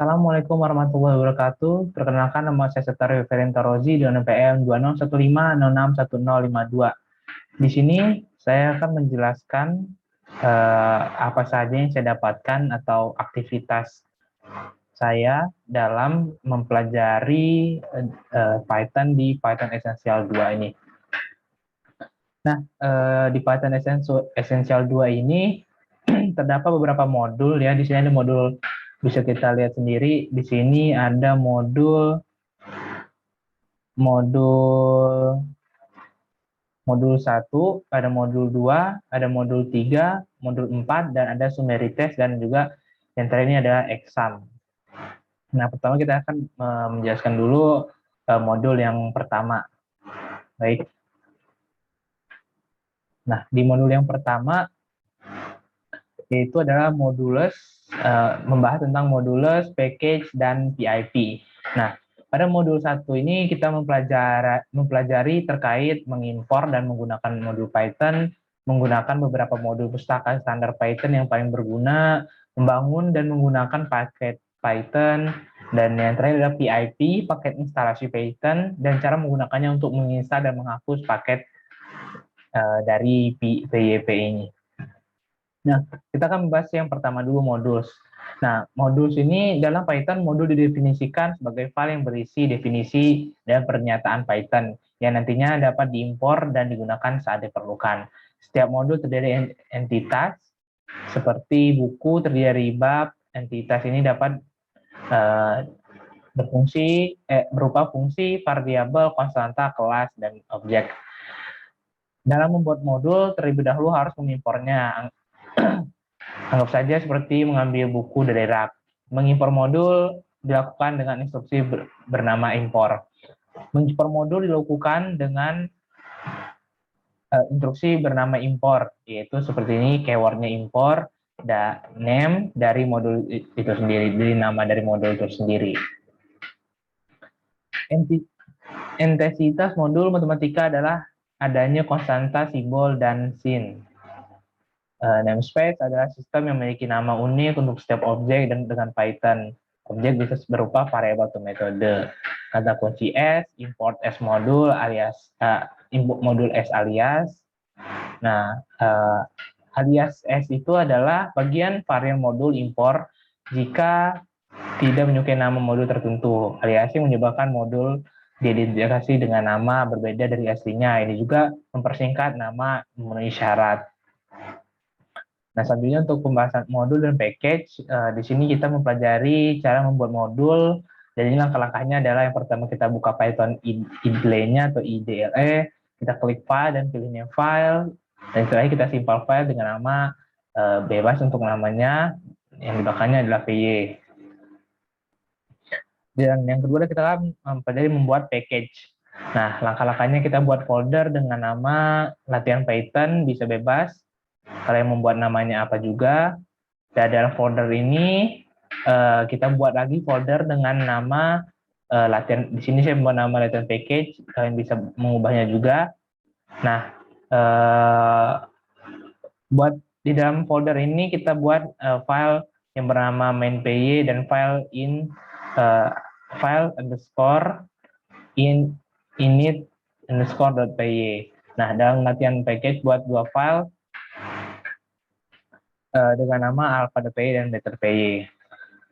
Assalamualaikum warahmatullahi wabarakatuh. Perkenalkan nama saya Setario Ferenta Rozi dengan NPM 2015061052. Di sini saya akan menjelaskan apa saja yang saya dapatkan atau aktivitas saya dalam mempelajari Python di Python Essential 2 ini. Nah, di Python Essential 2 ini terdapat beberapa modul ya. Di sini ada modul, bisa kita lihat sendiri. Di sini ada modul modul modul 1, ada modul 2, ada modul 3, modul 4, dan ada summary test, dan juga yang terakhir ini adalah exam. Nah, pertama kita akan menjelaskan dulu modul yang pertama. Baik. Nah, di modul yang pertama yaitu adalah modulus, membahas tentang modulus, package, dan PIP. Nah, pada modul 1 ini kita mempelajari terkait mengimpor dan menggunakan modul Python, menggunakan beberapa modul pustaka standar Python yang paling berguna, membangun dan menggunakan paket Python, dan yang terakhir adalah PIP, paket instalasi Python, dan cara menggunakannya untuk menginstal dan menghapus paket dari PYP ini. Nah, kita akan membahas yang pertama dulu, modulus. Nah, modulus ini dalam Python, modul didefinisikan sebagai file yang berisi definisi dan pernyataan Python yang nantinya dapat diimpor dan digunakan saat diperlukan. Setiap modul terdiri dari entitas, seperti buku terdiri dari bab. Entitas ini dapat berupa fungsi, variabel, konstanta, kelas, dan objek. Dalam membuat modul, terlebih dahulu harus mengimpornya. Anggap saja seperti mengambil buku dari rak. Mengimpor modul dilakukan dengan instruksi bernama impor. Mengimpor modul dilakukan dengan instruksi bernama impor, yaitu seperti ini, keywordnya impor, name dari modul itu sendiri, dari nama dari modul itu sendiri. Intensitas modul matematika adalah adanya konstanta, simbol, dan sin. Namespace adalah sistem yang memiliki nama unik untuk setiap objek, dan dengan Python objek bisa berupa variabel atau metode. Kata kunci S, import S modul alias import modul S alias. Nah, alias S itu adalah bagian varian modul impor jika tidak menyukai nama modul tertentu. Aliasing menyebabkan modul diidentifikasi dengan nama berbeda dari aslinya. Ini juga mempersingkat nama memenuhi syarat. Nah, selanjutnya untuk pembahasan modul dan package, di sini kita mempelajari cara membuat modul, dan ini langkah-langkahnya adalah yang pertama kita buka Python IDLE-nya atau IDLE, kita klik file dan pilih new file, dan setelah kita simpan file dengan nama bebas untuk namanya, yang di belakangnya adalah PY. Dan yang kedua kita akan mempelajari membuat package. Nah, langkah-langkahnya kita buat folder dengan nama latihan Python, bisa bebas. Kalian membuat namanya apa juga. Dan dalam folder ini kita buat lagi folder dengan nama latihan. Di sini saya membuat nama latihan package. Kalian bisa mengubahnya juga. Nah, buat di dalam folder ini kita buat file yang bernama main.py dan file file underscore init underscore.py. Nah, dalam latihan package buat dua file dengan nama alpha.py dan beta.py.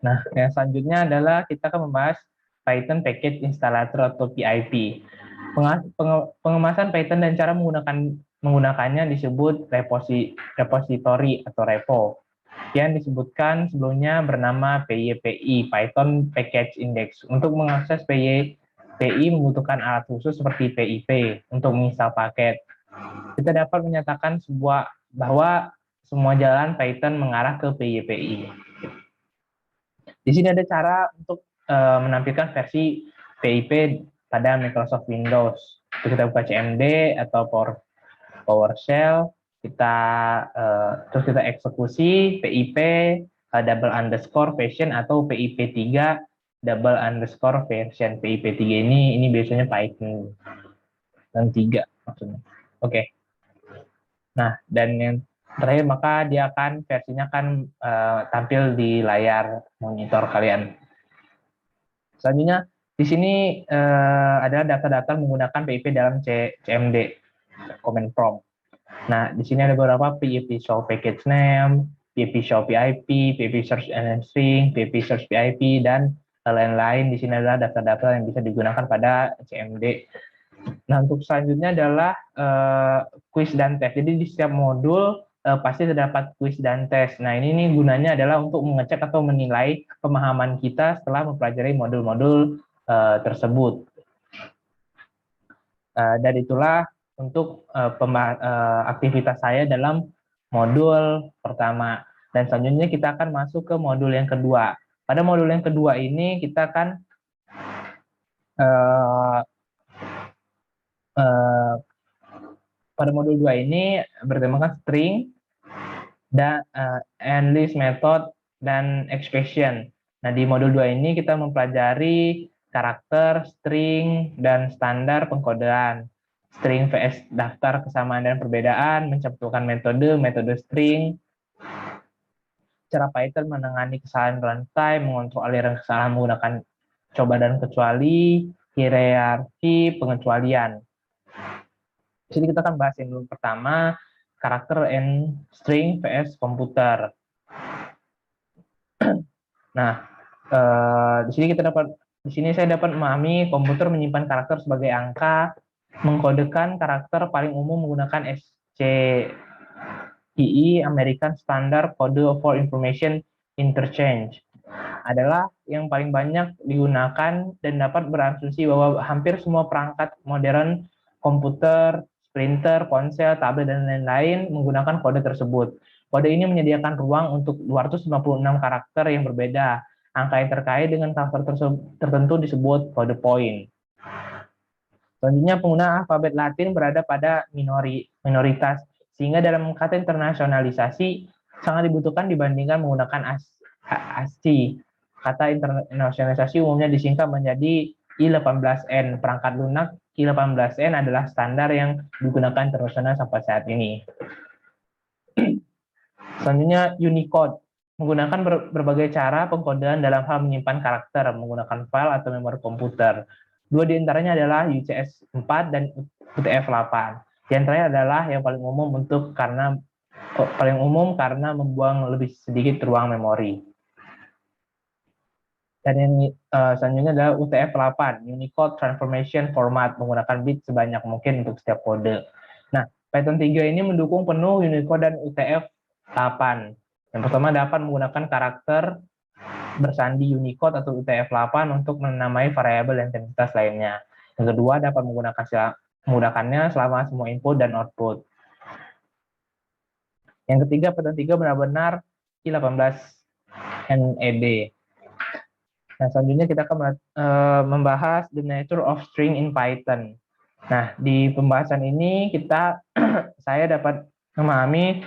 Nah, yang selanjutnya adalah kita akan membahas Python Package Installer atau PIP. Pengemasan Python dan cara menggunakannya disebut repository atau repo, yang disebutkan sebelumnya bernama PYPI, Python Package Index. Untuk mengakses PYPI membutuhkan alat khusus seperti PIP untuk menginstal paket. Kita dapat menyatakan bahwa semua jalan Python mengarah ke PYPI. Di sini ada cara untuk menampilkan versi PIP pada Microsoft Windows. Kita buka CMD atau PowerShell, terus kita eksekusi PIP double underscore version atau PIP 3 double underscore version. PIP 3 ini biasanya Python dan 3 maksudnya. Oke. Nah, dan yang terakhir maka versinya akan tampil di layar monitor kalian. Selanjutnya di sini adalah data-data menggunakan PIP dalam CMD, command prompt. Nah, di sini ada beberapa PIP show package name, PIP show PIP, PIP search and string, PIP search PIP, dan lain-lain. Di sini adalah data-data yang bisa digunakan pada CMD. Nah, untuk selanjutnya adalah quiz dan tes. Jadi di setiap modul pasti terdapat quiz dan tes. Nah, ini gunanya adalah untuk mengecek atau menilai pemahaman kita setelah mempelajari modul-modul tersebut. Dan itulah untuk aktivitas saya dalam modul pertama. Dan selanjutnya kita akan masuk ke modul yang kedua. Pada modul yang kedua ini kita akan pada modul 2 ini bertemakan string dan and list method dan expression. Nah, di modul 2 ini kita mempelajari karakter, string, dan standar pengkodean. String vs daftar kesamaan dan perbedaan, mencantumkan metode string, cara Python menangani kesalahan runtime, mengontrol aliran kesalahan menggunakan coba dan kecuali, hierarki pengecualian. Di sini kita akan bahas yang dulu pertama, karakter and string vs komputer. Nah, di sini saya dapat memahami komputer menyimpan karakter sebagai angka, mengkodekan karakter paling umum menggunakan SCII, American Standard Code for Information Interchange. Adalah yang paling banyak digunakan dan dapat berasumsi bahwa hampir semua perangkat modern komputer, printer, ponsel, tablet, dan lain-lain menggunakan kode tersebut. Kode ini menyediakan ruang untuk 256 karakter yang berbeda. Angka yang terkait dengan karakter tertentu disebut kode point. Selanjutnya, penggunaan alfabet Latin berada pada minoritas, sehingga dalam kata internasionalisasi sangat dibutuhkan dibandingkan menggunakan ASCII. Kata internasionalisasi umumnya disingkat menjadi I18N. Perangkat lunak I18N adalah standar yang digunakan internasional sampai saat ini. Selanjutnya, Unicode menggunakan berbagai cara pengkodean dalam hal menyimpan karakter menggunakan file atau memori komputer. Dua di antaranya adalah UCS-4 dan UTF-8. Di antaranya adalah yang paling umum karena membuang lebih sedikit ruang memori. Dan yang selanjutnya adalah UTF-8, Unicode Transformation Format, menggunakan bit sebanyak mungkin untuk setiap kode. Nah, Python 3 ini mendukung penuh Unicode dan UTF-8. Yang pertama dapat menggunakan karakter bersandi Unicode atau UTF-8 untuk menamai variabel dan identitas lainnya. Yang kedua dapat menggunakannya selama semua input dan output. Yang ketiga, Python 3 benar-benar I18NED. Nah, selanjutnya kita akan membahas the nature of string in Python. Nah, di pembahasan ini saya dapat memahami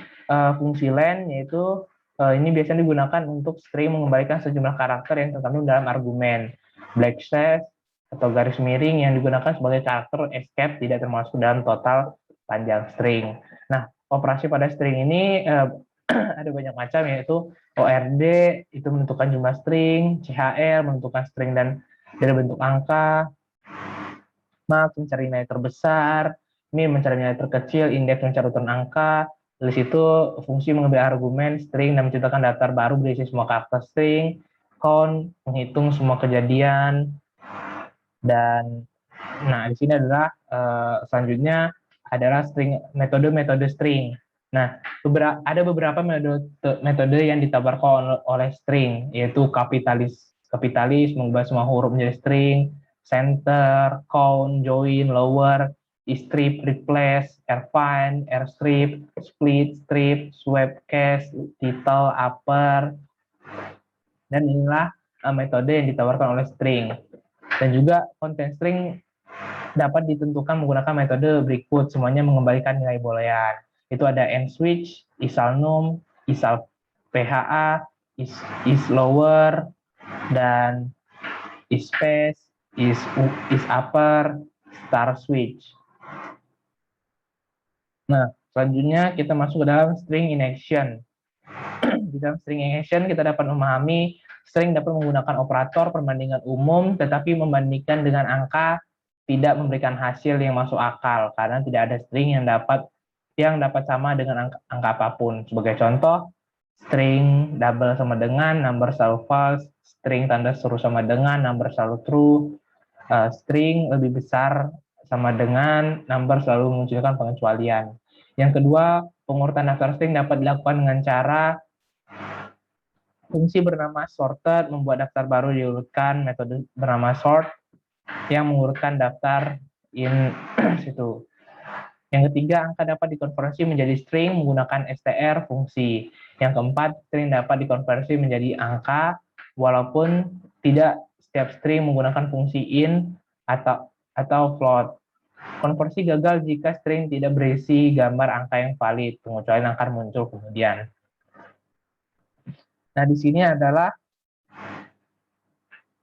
fungsi len, yaitu ini biasanya digunakan untuk string mengembalikan sejumlah karakter yang terkandung dalam argumen. Black slash atau garis miring yang digunakan sebagai karakter escape tidak termasuk dalam total panjang string. Nah, operasi pada string ini ada banyak macam, yaitu ORD itu menentukan jumlah string, CHR menentukan string dan dari bentuk angka, max mencari nilai terbesar, min mencari nilai terkecil, indeks mencari urutan angka, list itu fungsi mengambil argumen string dan menciptakan daftar baru berisi semua karakter string, count menghitung semua kejadian, dan nah di sini adalah selanjutnya adalah metode string. Nah, ada beberapa metode yang ditawarkan oleh string, yaitu kapitalis mengubah semua huruf menjadi string, center, count, join, lower, strip, replace, rfind, rstrip, split, strip, swipe cache, title, upper, dan inilah metode yang ditawarkan oleh string. Dan juga content string dapat ditentukan menggunakan metode berikut, semuanya mengembalikan nilai boolean. Itu ada switch, isalnum, isal PHA, is lower, dan is space, is upper, star switch. Nah, selanjutnya kita masuk ke dalam string in action. Di dalam string in action kita dapat memahami String dapat menggunakan operator perbandingan umum, tetapi membandingkan dengan angka tidak memberikan hasil yang masuk akal karena tidak ada string yang dapat sama dengan angka apapun. Sebagai contoh, string double sama dengan number selalu false, string tanda seru sama dengan number selalu true, string lebih besar sama dengan number selalu memunculkan pengecualian. Yang kedua, pengurutan daftar string dapat dilakukan dengan cara fungsi bernama sorted membuat daftar baru diurutkan, metode bernama sort yang mengurutkan daftar in situ. Yang ketiga, angka dapat dikonversi menjadi string menggunakan str fungsi. Yang keempat, string dapat dikonversi menjadi angka walaupun tidak setiap string menggunakan fungsi in atau float. Konversi gagal jika string tidak berisi gambar angka yang valid, pengecualian akan muncul kemudian. Nah, di sini adalah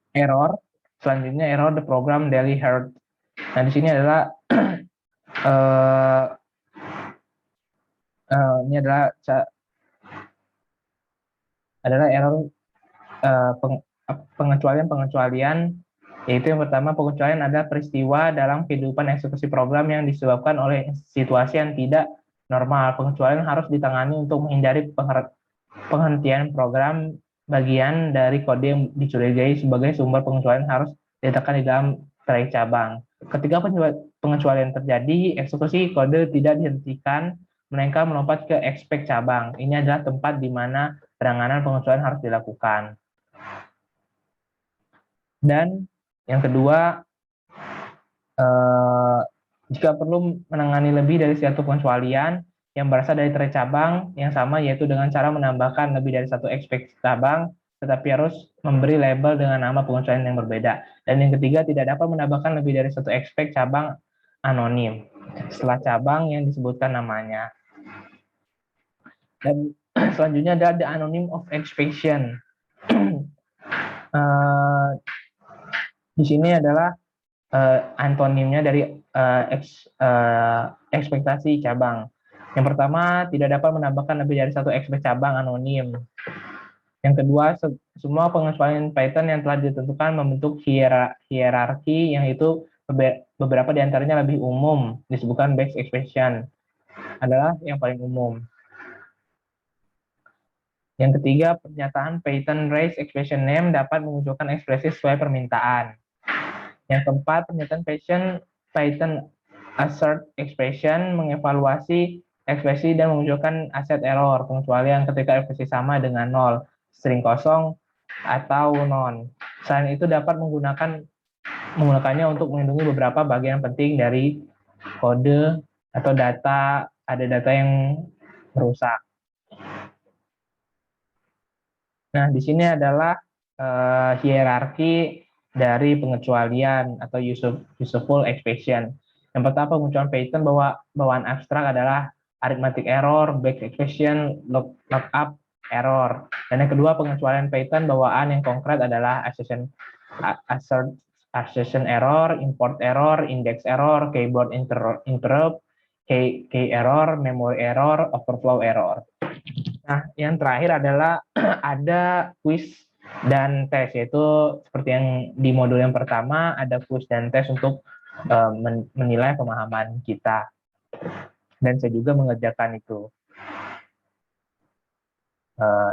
error. Selanjutnya error the program daily heard. Nah, di sini adalah ini adalah error pengecualian, yaitu yang pertama, pengecualian adalah peristiwa dalam kehidupan eksekusi program yang disebabkan oleh situasi yang tidak normal. Pengecualian harus ditangani untuk menghindari penghentian program. Bagian dari kode yang dicurigai sebagai sumber pengecualian harus diletakkan di dalam tray cabang. Ketika pengecualian terjadi, eksekusi kode tidak dihentikan, melainkan melompat ke expect cabang. Ini adalah tempat di mana penanganan pengecualian harus dilakukan. Dan yang kedua, jika perlu menangani lebih dari satu pengecualian yang berasal dari tray cabang yang sama, yaitu dengan cara menambahkan lebih dari satu expect cabang, tetapi harus memberi label dengan nama pengecualian yang berbeda. Dan yang ketiga, tidak dapat menambahkan lebih dari satu expect cabang anonim setelah cabang yang disebutkan namanya. Dan selanjutnya ada the anonym of expression. Di sini adalah antonimnya dari ekspektasi cabang. Yang pertama, tidak dapat menambahkan lebih dari satu expect cabang anonim. Yang kedua, semua pengecualian Python yang telah ditentukan membentuk hierarki yang itu beberapa diantaranya lebih umum, disebutkan base expression, adalah yang paling umum. Yang ketiga, pernyataan Python raise expression name dapat memunculkan ekspresi sesuai permintaan. Yang keempat, pernyataan Python assert expression mengevaluasi ekspresi dan memunculkan aset error, pengecualian ketika ekspresi sama dengan 0, string kosong, atau non. Selain itu dapat menggunakannya untuk melindungi beberapa bagian penting dari kode atau data, ada data yang merusak. Nah, di sini adalah hierarki dari pengecualian atau useful expression. Yang pertama, pengecualian Python bawaan abstrak adalah arithmetic error, back expression, lookup error. Dan yang kedua, pengecualian Python bawaan yang konkret adalah assertion error, import error, index error, keyboard interrupt, key error, memory error, overflow error. Nah, yang terakhir adalah ada quiz dan tes, yaitu seperti yang di modul yang pertama ada quiz dan tes untuk menilai pemahaman kita. Dan saya juga mengerjakan itu.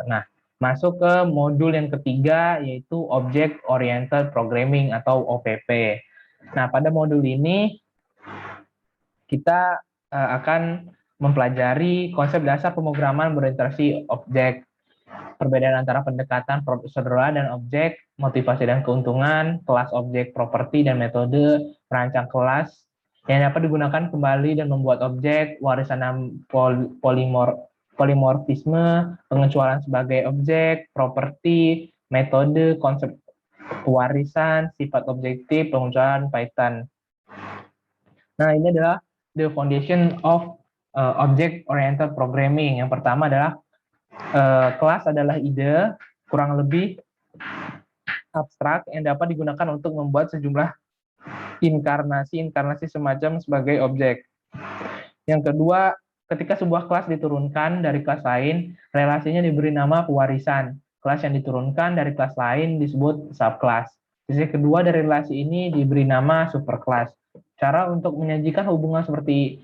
Nah, masuk ke modul yang ketiga, yaitu Object Oriented Programming atau OPP. Nah, pada modul ini kita akan mempelajari konsep dasar pemrograman berorientasi objek, perbedaan antara pendekatan prosedural dan objek, motivasi dan keuntungan, kelas objek, properti, dan metode merancang kelas yang dapat digunakan kembali dan membuat objek, warisan polimorfisme, pengecualian sebagai objek, properti, metode, konsep warisan, sifat objektif, pengecualian Python. Nah, ini adalah the foundation of object-oriented programming. Yang pertama adalah kelas adalah ide, kurang lebih abstrak yang dapat digunakan untuk membuat sejumlah inkarnasi semacam sebagai objek. Yang kedua, ketika sebuah kelas diturunkan dari kelas lain, relasinya diberi nama pewarisan. kelas yang diturunkan dari kelas lain disebut subclass. Sisi kedua dari relasi ini diberi nama superclass. Cara untuk menyajikan hubungan seperti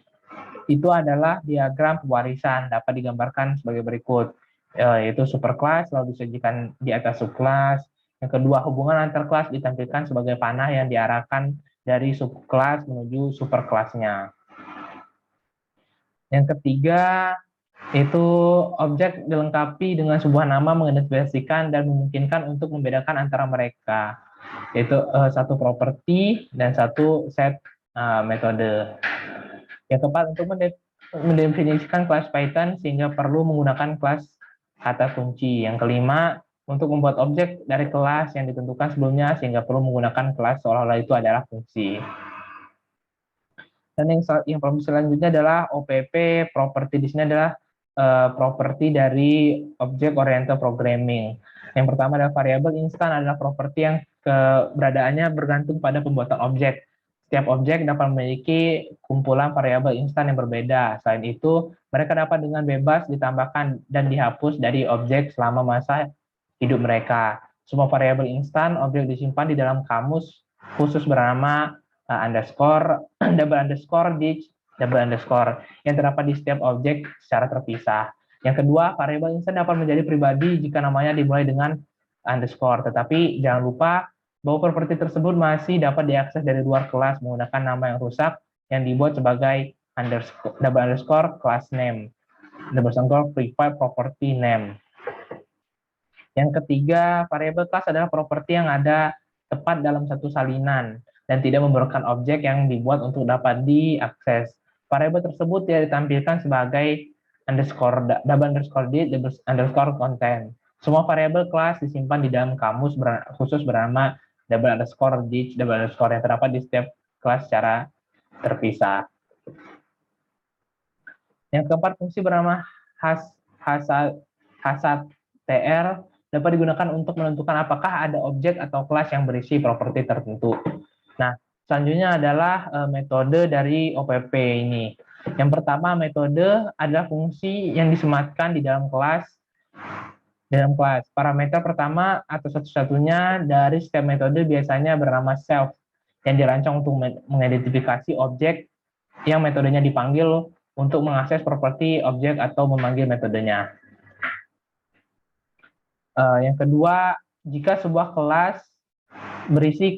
itu adalah diagram pewarisan, dapat digambarkan sebagai berikut, yaitu superclass lalu disajikan di atas subclass. Yang kedua, hubungan antar kelas ditampilkan sebagai panah yang diarahkan dari subclass menuju superclassnya. Yang ketiga, itu objek dilengkapi dengan sebuah nama mengidentifikasikan dan memungkinkan untuk membedakan antara mereka, yaitu satu properti dan satu set metode. Yang keempat, untuk mendefinisikan kelas Python sehingga perlu menggunakan kelas kata kunci. Yang kelima, untuk membuat objek dari kelas yang ditentukan sebelumnya sehingga perlu menggunakan kelas seolah-olah itu adalah fungsi. Dan yang selanjutnya adalah OPP, properti di sini adalah properti dari Object Oriented Programming. Yang pertama adalah variabel instan, adalah properti yang keberadaannya bergantung pada pembuatan objek. Setiap objek dapat memiliki kumpulan variabel instan yang berbeda. Selain itu, mereka dapat dengan bebas ditambahkan dan dihapus dari objek selama masa hidup mereka. Semua variabel instan objek disimpan di dalam kamus khusus bernama underscore, double underscore, ditch, double underscore yang terdapat di setiap objek secara terpisah. Yang kedua, variabel instan dapat menjadi pribadi jika namanya dimulai dengan underscore. Tetapi jangan lupa bahwa properti tersebut masih dapat diakses dari luar kelas menggunakan nama yang rusak yang dibuat sebagai underscore, double underscore class name, double underscore private property name. Yang ketiga, variabel kelas adalah properti yang ada tepat dalam satu salinan dan tidak memerlukan objek yang dibuat untuk dapat diakses. Variabel tersebut tidak ditampilkan sebagai underscore, double underscore date, double underscore content. Semua variabel kelas disimpan di dalam kamus khusus bernama double underscore date, double underscore yang terdapat di setiap kelas secara terpisah. Yang keempat, fungsi bernama hasad.tr dapat digunakan untuk menentukan apakah ada objek atau kelas yang berisi properti tertentu. Nah, selanjutnya adalah metode dari OPP ini. Yang pertama, metode adalah fungsi yang disematkan di dalam kelas. Parameter pertama atau satu-satunya dari setiap metode biasanya bernama self, yang dirancang untuk mengidentifikasi objek yang metodenya dipanggil untuk mengakses properti objek atau memanggil metodenya. Yang kedua, jika sebuah kelas berisi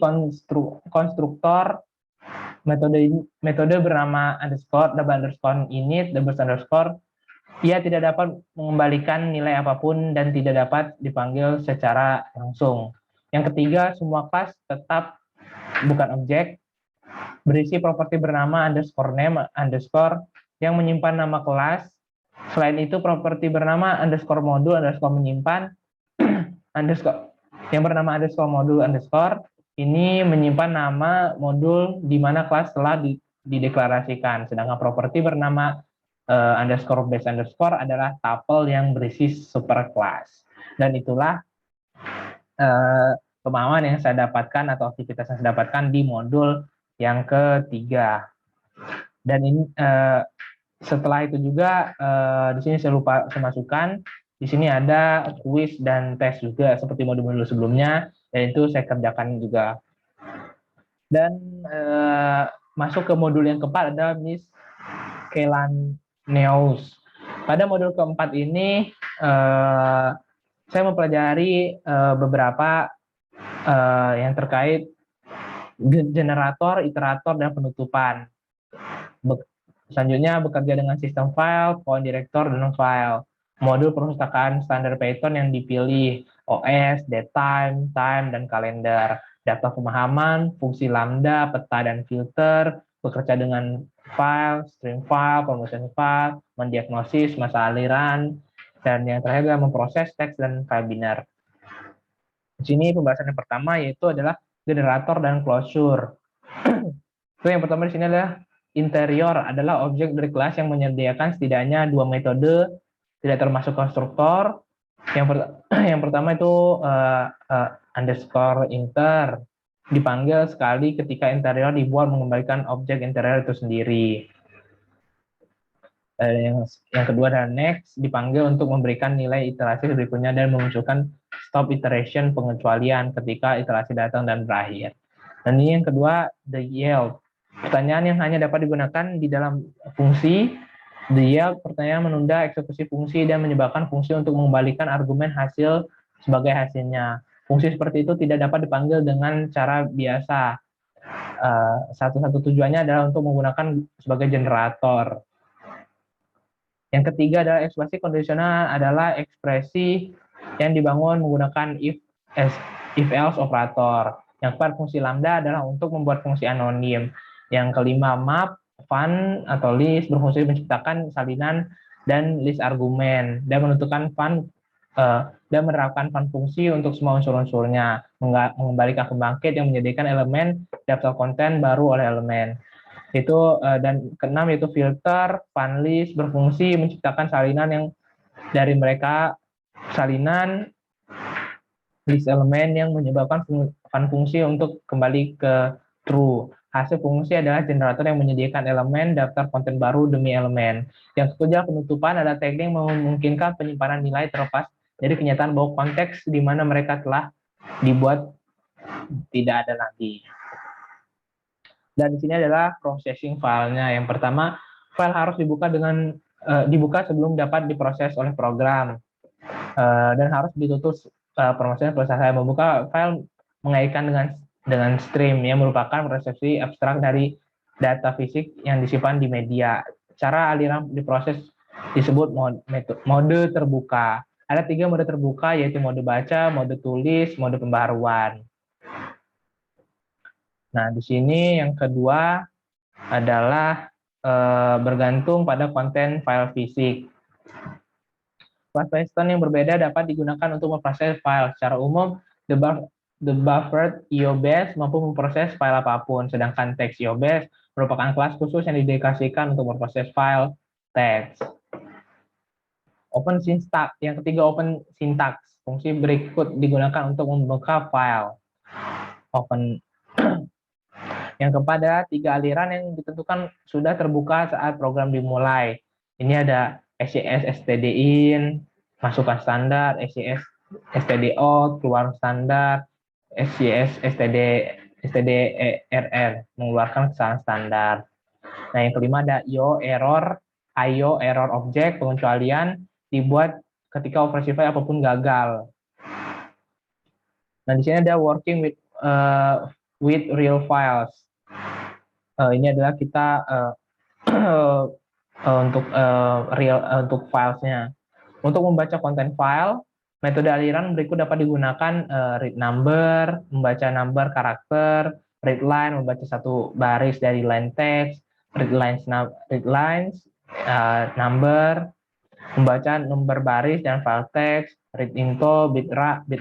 konstruktor metode bernama underscore, double underscore init, double underscore, ia tidak dapat mengembalikan nilai apapun dan tidak dapat dipanggil secara langsung. Yang ketiga, semua kelas tetap bukan objek, berisi properti bernama underscore name underscore yang menyimpan nama kelas. Selain itu, properti bernama underscore modul underscore menyimpan underscore yang bernama underscore modul underscore ini menyimpan nama modul di mana kelas telah dideklarasikan. Sedangkan properti bernama underscore base underscore adalah tuple yang berisi superclass. Dan itulah pemahaman yang saya dapatkan atau aktivitas yang saya dapatkan di modul yang ketiga. Dan ini setelah itu juga di sini saya lupa saya masukkan. Di sini ada kuis dan tes juga seperti modul-modul sebelumnya, dan itu saya kerjakan juga. Dan masuk ke modul yang keempat ada Miss Kelaneus. Pada modul keempat ini saya mempelajari beberapa yang terkait generator, iterator, dan penutupan. Selanjutnya bekerja dengan sistem file, point director, dan file. Modul perpustakaan standar Python yang dipilih OS, datetime, time, dan kalender. Data pemahaman, fungsi lambda, peta, dan filter, bekerja dengan file, string file, permukaan file, mendiagnosis masa aliran, dan yang terakhir adalah memproses teks dan file binar. Di sini pembahasan yang pertama yaitu adalah generator dan closure. Itu yang pertama di sini adalah interior adalah objek dari kelas yang menyediakan setidaknya dua metode, tidak termasuk konstruktor. Yang pertama itu underscore inter, dipanggil sekali ketika interior dibuat mengembalikan objek interior itu sendiri. Yang kedua adalah next, dipanggil untuk memberikan nilai iterasi berikutnya dan memunculkan stop iteration, pengecualian ketika iterasi datang dan berakhir. Dan ini yang kedua, the yield. Pertanyaan yang hanya dapat digunakan di dalam fungsi. The yield, pertanyaan menunda eksekusi fungsi dan menyebabkan fungsi untuk mengembalikan argumen hasil sebagai hasilnya. Fungsi seperti itu tidak dapat dipanggil dengan cara biasa. Satu-satu tujuannya adalah untuk menggunakan sebagai generator. Yang ketiga adalah ekspresi kondisional adalah ekspresi yang dibangun menggunakan if else operator. Yang keempat, fungsi lambda adalah untuk membuat fungsi anonim. Yang kelima, map, fun atau list berfungsi menciptakan salinan dan list argumen dan menentukan fun dan menerapkan fun fungsi untuk semua unsur-unsurnya, mengembalikan pembangkit yang menyediakan elemen daftar konten baru oleh elemen. Itu dan keenam yaitu filter, fun list berfungsi menciptakan salinan yang dari mereka salinan list elemen yang menyebabkan fun fungsi untuk kembali ke true. Hasil fungsi adalah generator yang menyediakan elemen daftar konten baru demi elemen. Yang ketujuh, penutupan adalah teknik yang memungkinkan penyimpanan nilai terlepas dari kenyataan bahwa konteks di mana mereka telah dibuat tidak ada lagi. Dan di sini adalah processing filenya. Yang pertama, file harus dibuka sebelum dapat diproses oleh program dan harus ditutup proses selesai. Membuka file mengaitkan dengan stream yang merupakan prosesi abstrak dari data fisik yang disimpan di media. Cara aliran diproses disebut mode terbuka. Ada 3 mode terbuka, yaitu mode baca, mode tulis, mode pembaharuan. Nah, di sini yang kedua adalah bergantung pada konten file fisik. File Python yang berbeda dapat digunakan untuk memproses file. Secara umum, the buffered IO-base mampu memproses file apapun, sedangkan text IO-base merupakan kelas khusus yang didedikasikan untuk memproses file teks. Open syntax, yang ketiga open syntax. Fungsi berikut digunakan untuk membuka file. Open. Yang keempat adalah 3 aliran yang ditentukan sudah terbuka saat program dimulai. Ini ada SCS std in, masukkan standar, SCS std out, keluar standar, SCS std err, mengeluarkan kesalahan standar. Nah, yang kelima ada IO error object, pengecualian dibuat ketika operasi file apapun gagal. Nah, di sini ada working with real files. Ini adalah kita untuk filesnya. Untuk membaca konten file, metode aliran berikut dapat digunakan: read number, membaca number karakter, read line, membaca satu baris dari line text, read lines number, membaca nomor baris dan file text, read into, bit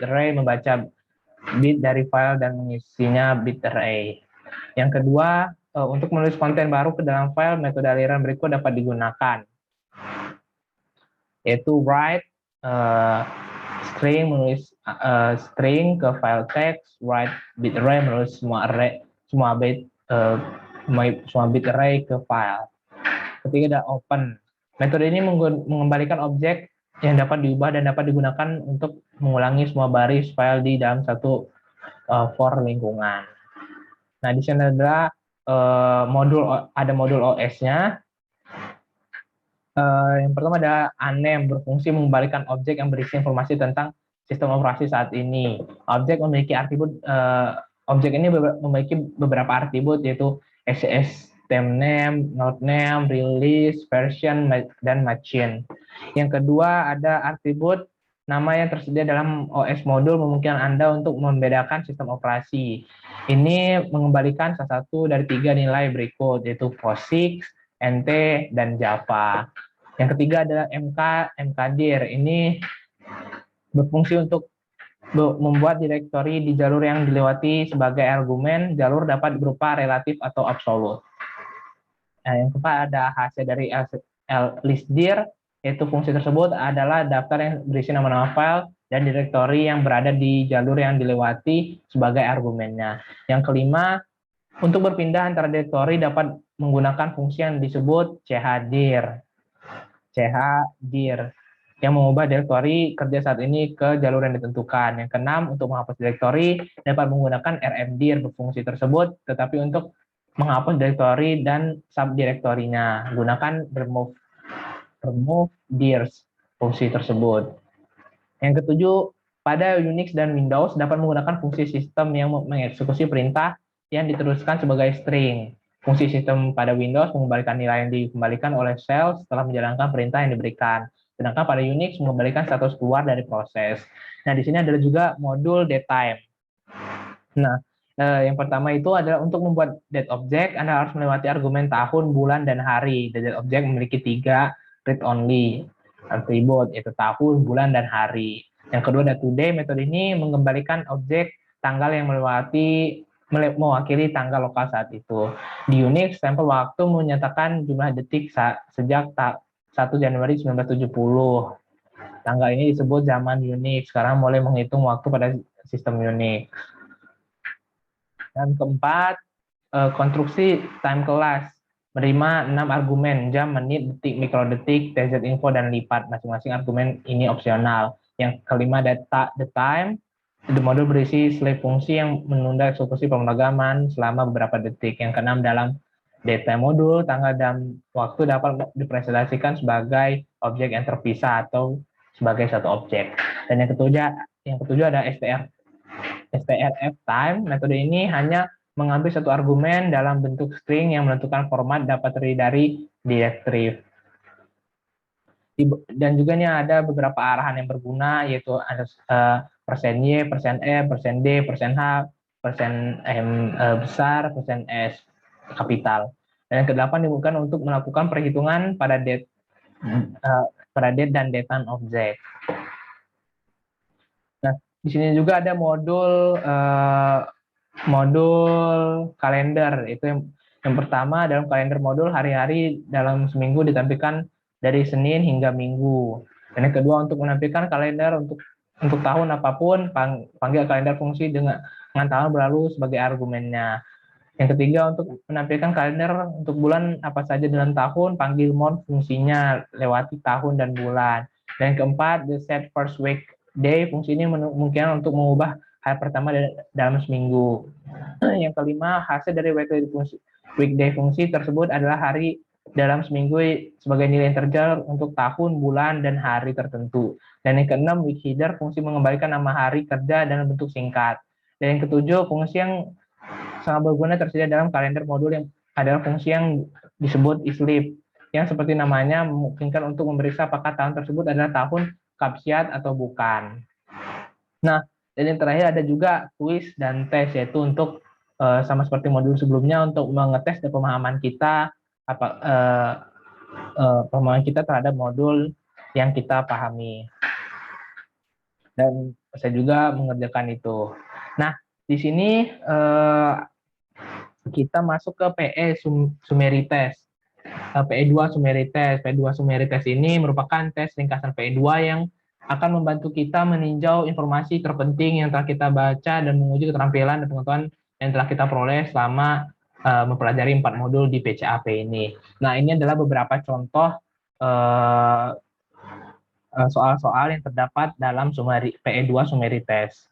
array, membaca bit dari file dan mengisinya bit array. Yang kedua, untuk menulis konten baru ke dalam file, metode aliran berikut dapat digunakan, yaitu write string, menulis string ke file text, write bit array, menulis semua bit array ke file. Ketiga ada open. Metode ini mengembalikan objek yang dapat diubah dan dapat digunakan untuk mengulangi semua baris file di dalam satu for lingkungan. Nah, di sini adalah modul OS-nya. Yang pertama ada unnamed, berfungsi mengembalikan objek yang berisi informasi tentang sistem operasi saat ini. Objek ini memiliki beberapa atribut, yaitu system name, node name, release, version, dan machine. Yang kedua ada atribut nama yang tersedia dalam OS modul memungkinkan Anda untuk membedakan sistem operasi. Ini mengembalikan salah satu dari 3 nilai berikut, yaitu POSIX, NT, dan Java. Yang ketiga adalah mkdir. Ini berfungsi untuk membuat direktori di jalur yang dilewati sebagai argumen. Jalur dapat berupa relatif atau absolut. Nah, yang keempat ada hasil dari listdir, yaitu fungsi tersebut adalah daftar yang berisi nama-nama file dan direktori yang berada di jalur yang dilewati sebagai argumennya. Yang kelima, untuk berpindah antara direktori dapat menggunakan fungsi yang disebut chdir. yang mengubah direktori kerja saat ini ke jalur yang ditentukan. Yang keenam, untuk menghapus direktori dapat menggunakan RMD berfungsi tersebut, tetapi untuk menghapus direktori dan subdirektorinya gunakan remove dirs fungsi tersebut. Yang ketujuh, pada Unix dan Windows dapat menggunakan fungsi sistem yang mengeksekusi perintah yang diteruskan sebagai string. Fungsi sistem pada Windows mengembalikan nilai yang dikembalikan oleh shell setelah menjalankan perintah yang diberikan. Sedangkan pada Unix mengembalikan status keluar dari proses. Nah, di sini ada juga modul datetime. Nah, yang pertama itu adalah untuk membuat date object, Anda harus melewati argumen tahun, bulan, dan hari. The date object memiliki 3 read-only atribut, yaitu tahun, bulan, dan hari. Yang kedua ada today. Metode ini mengembalikan objek tanggal yang mewakili tanggal lokal saat itu. Di Unix, stempel waktu menyatakan jumlah detik sejak 1 Januari 1970. Tanggal ini disebut zaman Unix. Sekarang mulai menghitung waktu pada sistem Unix. Dan keempat, konstruksi time class. Menerima 6 argumen, jam, menit, detik, mikrodetik, tz info, dan lipat. Masing-masing argumen ini opsional. Yang kelima, data the time. The modul berisi slave fungsi yang menunda eksekusi pemrograman selama beberapa detik. Yang keenam, dalam data modul, tanggal dan waktu dapat dipresentasikan sebagai objek yang terpisah atau sebagai satu objek. Dan yang ketujuh ada strf time. Metode ini hanya mengambil satu argumen dalam bentuk string yang menentukan format dapat terdiri dari directory. Dan juga ini ada beberapa arahan yang berguna, yaitu ada %y, %f, %d, %h, %m besar, %s kapital. Dan yang kedelapan digunakan untuk melakukan perhitungan pada date dan datetime object. Nah, di sini juga ada modul kalender. Itu yang pertama, dalam kalender modul hari-hari dalam seminggu ditampilkan dari Senin hingga Minggu. Dan yang kedua, untuk menampilkan kalender untuk tahun apapun, panggil kalender fungsi dengan tahun berlalu sebagai argumennya. Yang ketiga, untuk menampilkan kalender untuk bulan apa saja dalam tahun, panggil month fungsinya lewati tahun dan bulan. Dan yang keempat, the set first week day, fungsi ini memungkinkan untuk mengubah hari pertama dalam seminggu. Yang kelima, hasil dari weekday fungsi tersebut adalah hari dalam seminggu sebagai nilai integer untuk tahun, bulan, dan hari tertentu. Dan yang keenam, week header, fungsi mengembalikan nama hari kerja dalam bentuk singkat. Dan yang ketujuh, fungsi yang sangat berguna tersedia dalam kalender modul yang adalah fungsi yang disebut isleep, yang seperti namanya memungkinkan untuk memeriksa apakah tahun tersebut adalah tahun kapsiat atau bukan. Nah, dan yang terakhir ada juga kuis dan tes, yaitu untuk sama seperti modul sebelumnya untuk mengetes pemahaman kita terhadap modul yang kita pahami. Dan saya juga mengerjakan itu. Nah, di sini kita masuk ke PE Summary Test. PE2 Summary Test. PE2 Summary Test ini merupakan tes ringkasan PE2 yang akan membantu kita meninjau informasi terpenting yang telah kita baca dan menguji keterampilan dan pengetahuan yang telah kita peroleh selama mempelajari 4 modul di PCAP ini. Nah, ini adalah beberapa contoh soal-soal yang terdapat dalam PE2 Summary Test.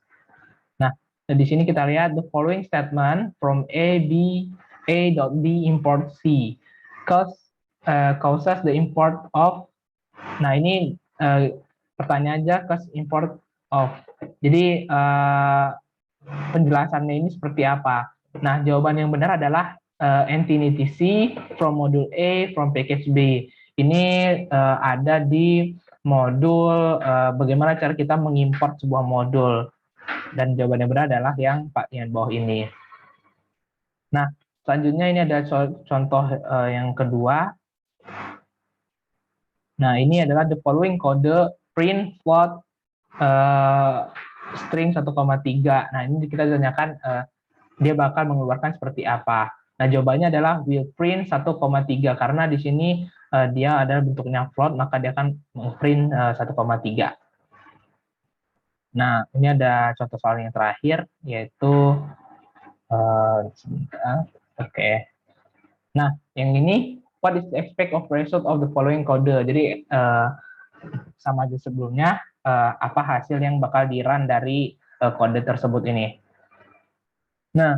Nah, di sini kita lihat the following statement from A.B import C causes the import of. Nah, ini pertanyaan aja cause import of. Jadi penjelasannya ini seperti apa? Nah, jawaban yang benar adalah entity C from module A from package B. Ini ada di modul bagaimana cara kita mengimport sebuah modul. Dan jawabannya benar adalah yang bawah ini. Nah, selanjutnya ini ada contoh yang kedua. Nah, ini adalah the following kode print float string 1,3. Nah, ini kita tanyakan dia bakal mengeluarkan seperti apa. Nah, jawabannya adalah will print 1,3 karena di sini dia adalah bentuknya float, maka dia akan print 1,3. Nah, ini ada contoh soal yang terakhir, yaitu Oke. Nah, yang ini, what is the expect of result of the following code? Jadi, sama aja sebelumnya, apa hasil yang bakal di-run dari kode tersebut ini. Nah,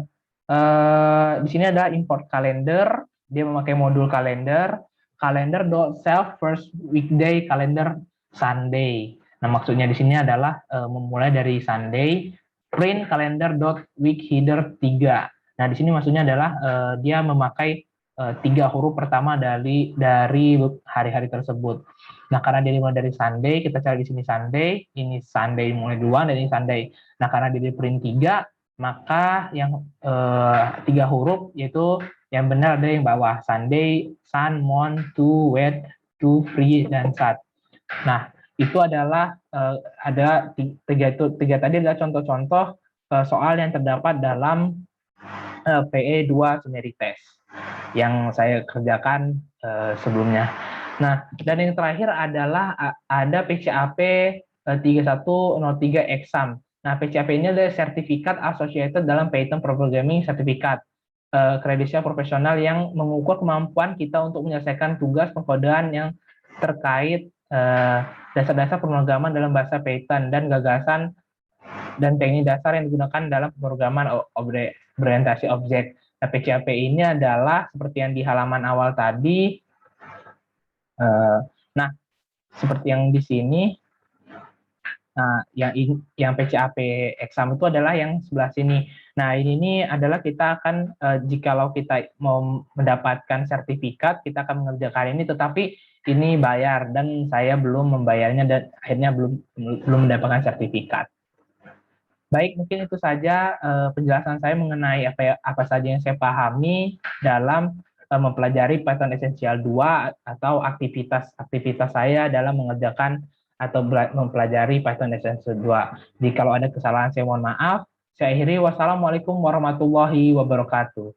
di sini ada import calendar, dia memakai modul calendar.self first weekday calendar Sunday. Nah, maksudnya di sini adalah memulai dari Sunday, print calendar.weekheader 3. Nah, di sini maksudnya adalah dia memakai 3 huruf pertama dari hari-hari tersebut. Nah, karena dia dimulai dari Sunday, kita cari di sini Sunday, ini Sunday mulai duluan, dan ini Sunday. Nah, karena dia di print 3, maka yang 3 huruf yaitu yang benar ada yang bawah, Sunday, Sun, Moon, To, Wet, To, Free, dan Sat. Nah, itu adalah ada tiga tadi adalah contoh-contoh soal yang terdapat dalam PE 2 summary test yang saya kerjakan sebelumnya. Nah, dan yang terakhir adalah ada PCAP 3103 exam. Nah, PCAP ini adalah sertifikat associated dalam Python Programming Certificate, kredensial profesional yang mengukur kemampuan kita untuk menyelesaikan tugas pengkodean yang terkait dasar-dasar pemrograman dalam bahasa Python dan gagasan dan teknik dasar yang digunakan dalam pemrograman berorientasi objek. Nah, PCAP ini adalah seperti yang di halaman awal tadi. Nah, seperti yang di sini, nah, yang PCAP exam itu adalah yang sebelah sini. Nah, ini adalah kita akan, jikalau kita mau mendapatkan sertifikat, kita akan mengerjakan ini, tetapi ini bayar, dan saya belum membayarnya, dan akhirnya belum mendapatkan sertifikat. Baik, mungkin itu saja penjelasan saya mengenai apa saja yang saya pahami dalam mempelajari Python Essential 2 atau aktivitas saya dalam mengerjakan atau mempelajari Python Essential 2. Jika kalau ada kesalahan, saya mohon maaf. Saya akhiri, wassalamualaikum warahmatullahi wabarakatuh.